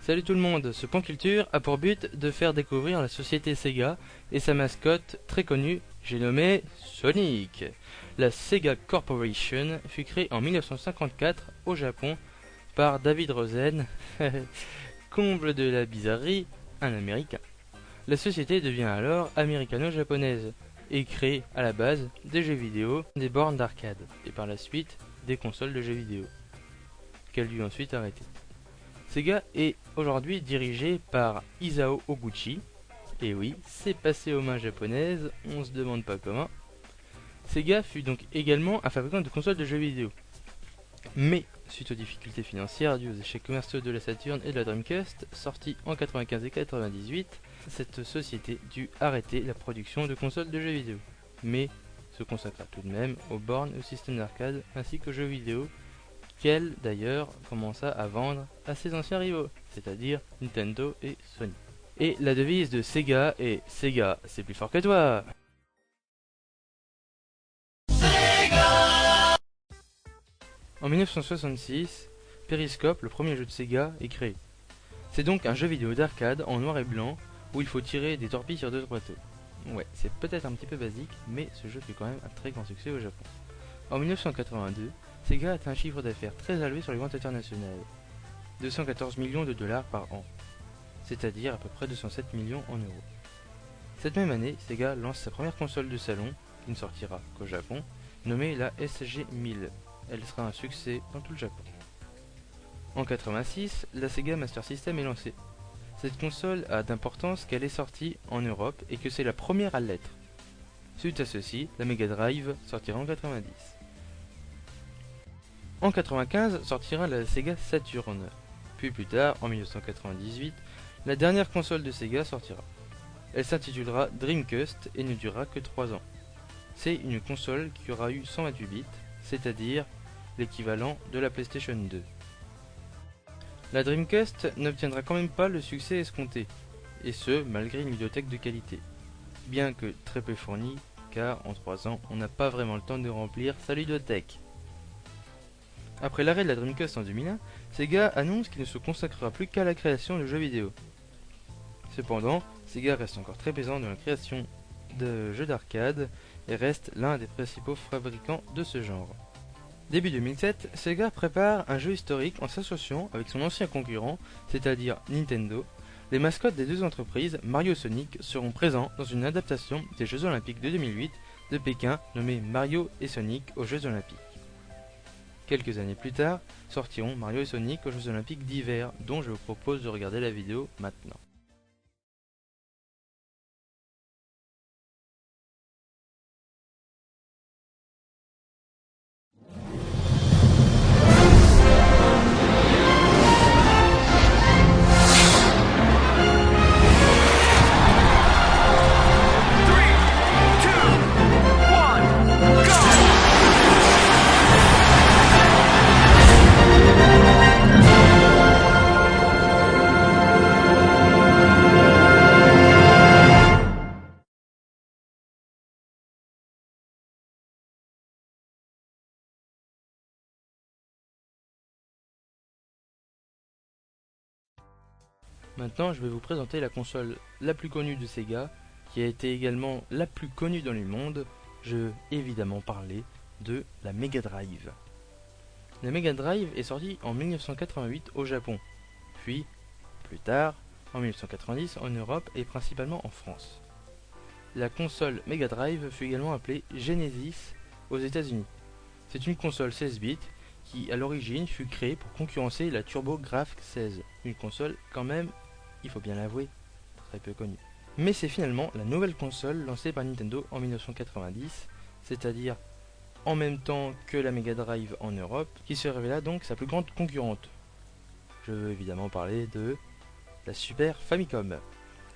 Salut tout le monde, ce point culture a pour but de faire découvrir la société Sega et sa mascotte très connue, j'ai nommé Sonic. La Sega Corporation fut créée en 1954 au Japon par David Rosen, comble de la bizarrerie, un américain. La société devient alors américano-japonaise et crée à la base des jeux vidéo, des bornes d'arcade et par la suite des consoles de jeux vidéo, qu'elle dut ensuite arrêter. Sega est aujourd'hui dirigé par Isao Oguchi, et oui, c'est passé aux mains japonaises, on se demande pas comment. Sega fut donc également un fabricant de consoles de jeux vidéo. Mais, suite aux difficultés financières dues aux échecs commerciaux de la Saturn et de la Dreamcast, sortis en 95 et 98, cette société dut arrêter la production de consoles de jeux vidéo, mais se consacra tout de même aux bornes et aux systèmes d'arcade ainsi qu'aux jeux vidéo, qu'elle d'ailleurs commença à vendre à ses anciens rivaux, c'est-à-dire Nintendo et Sony. Et la devise de Sega est Sega, c'est plus fort que toi. Sega. En 1966, Periscope, le premier jeu de Sega, est créé. C'est donc un jeu vidéo d'arcade en noir et blanc où il faut tirer des torpilles sur 2 bateaux. Ouais, c'est peut-être un petit peu basique, mais ce jeu fut quand même un très grand succès au Japon. En 1982, Sega atteint un chiffre d'affaires très élevé sur les ventes internationales, 214 millions de dollars par an, c'est-à-dire à peu près 207 millions en euros. Cette même année, Sega lance sa première console de salon, qui ne sortira qu'au Japon, nommée la SG-1000. Elle sera un succès dans tout le Japon. En 1986, la Sega Master System est lancée. Cette console a d'importance qu'elle est sortie en Europe et que c'est la première à l'être. Suite à ceci, la Mega Drive sortira en 1990. En 1995 sortira la Sega Saturn, puis plus tard, en 1998, la dernière console de Sega sortira. Elle s'intitulera Dreamcast et ne durera que 3 ans. C'est une console qui aura eu 128 bits, c'est-à-dire l'équivalent de la PlayStation 2. La Dreamcast n'obtiendra quand même pas le succès escompté, et ce malgré une bibliothèque de qualité, bien que très peu fournie, car en 3 ans on n'a pas vraiment le temps de remplir sa ludothèque. Après l'arrêt de la Dreamcast en 2001, Sega annonce qu'il ne se consacrera plus qu'à la création de jeux vidéo. Cependant, Sega reste encore très présent dans la création de jeux d'arcade et reste l'un des principaux fabricants de ce genre. Début 2007, Sega prépare un jeu historique en s'associant avec son ancien concurrent, c'est-à-dire Nintendo. Les mascottes des deux entreprises, Mario et Sonic, seront présents dans une adaptation des Jeux Olympiques de 2008 de Pékin nommée Mario et Sonic aux Jeux Olympiques. Quelques années plus tard, sortiront Mario et Sonic aux Jeux Olympiques d'hiver, dont je vous propose de regarder la vidéo maintenant. Maintenant, je vais vous présenter la console la plus connue de Sega, qui a été également la plus connue dans le monde. Je veux évidemment parler de la Mega Drive. La Mega Drive est sortie en 1988 au Japon, puis, plus tard, en 1990 en Europe et principalement en France. La console Mega Drive fut également appelée Genesis aux États-Unis. C'est une console 16 bits qui, à l'origine, fut créée pour concurrencer la TurboGrafx 16, une console quand même, il faut bien l'avouer, très peu connue. Mais c'est finalement la nouvelle console lancée par Nintendo en 1990, c'est-à-dire en même temps que la Mega Drive en Europe, qui se révéla donc sa plus grande concurrente. Je veux évidemment parler de la Super Famicom,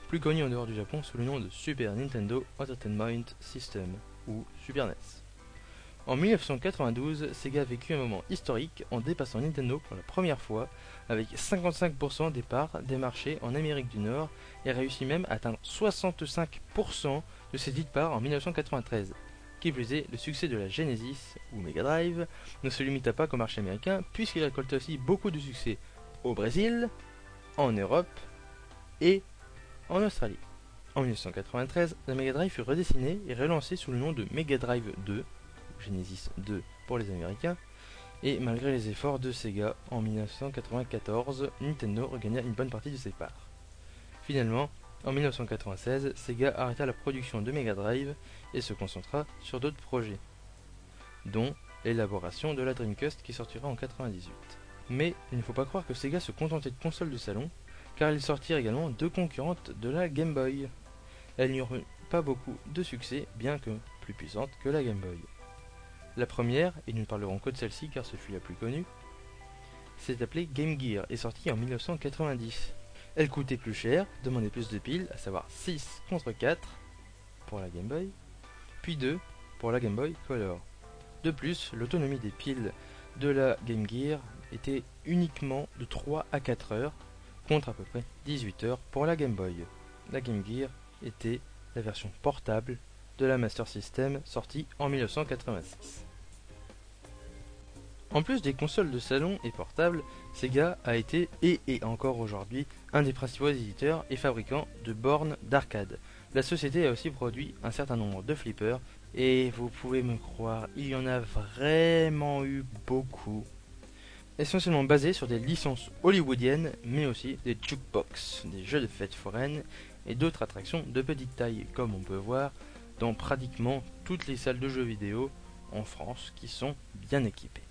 plus connue en dehors du Japon sous le nom de Super Nintendo Entertainment System, ou Super NES. En 1992, Sega a vécu un moment historique en dépassant Nintendo pour la première fois avec 55% des parts des marchés en Amérique du Nord et réussit même à atteindre 65% de ces dites parts en 1993. Qui plus est, le succès de la Genesis ou Mega Drive ne se limita pas qu'au marché américain puisqu'il récolta aussi beaucoup de succès au Brésil, en Europe et en Australie. En 1993, la Mega Drive fut redessinée et relancée sous le nom de Mega Drive 2, Genesis 2 pour les Américains, et malgré les efforts de Sega, en 1994, Nintendo regagna une bonne partie de ses parts. Finalement, en 1996, Sega arrêta la production de Mega Drive et se concentra sur d'autres projets, dont l'élaboration de la Dreamcast qui sortira en 1998. Mais il ne faut pas croire que Sega se contentait de consoles de salon, car ils sortirent également deux concurrentes de la Game Boy. Elles n'eurent pas beaucoup de succès, bien que plus puissantes que la Game Boy. La première, et nous ne parlerons que de celle-ci car ce fut la plus connue, s'est appelée Game Gear et sortie en 1990. Elle coûtait plus cher, demandait plus de piles, à savoir 6 contre 4 pour la Game Boy, puis 2 pour la Game Boy Color. De plus, l'autonomie des piles de la Game Gear était uniquement de 3 à 4 heures, contre à peu près 18 heures pour la Game Boy. La Game Gear était la version portable de la Master System sortie en 1986. En plus des consoles de salon et portables, Sega a été et est encore aujourd'hui un des principaux éditeurs et fabricants de bornes d'arcade. La société a aussi produit un certain nombre de flippers et vous pouvez me croire, il y en a vraiment eu beaucoup. Essentiellement basés sur des licences hollywoodiennes, mais aussi des jukebox, des jeux de fête foraines et d'autres attractions de petite taille, comme on peut voir dans pratiquement toutes les salles de jeux vidéo en France qui sont bien équipées,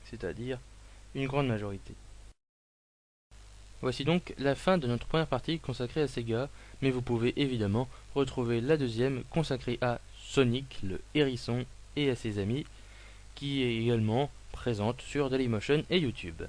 c'est-à-dire une grande majorité. Voici donc la fin de notre première partie consacrée à Sega, mais vous pouvez évidemment retrouver la deuxième consacrée à Sonic le hérisson et à ses amis, qui est également présente sur Dailymotion et YouTube.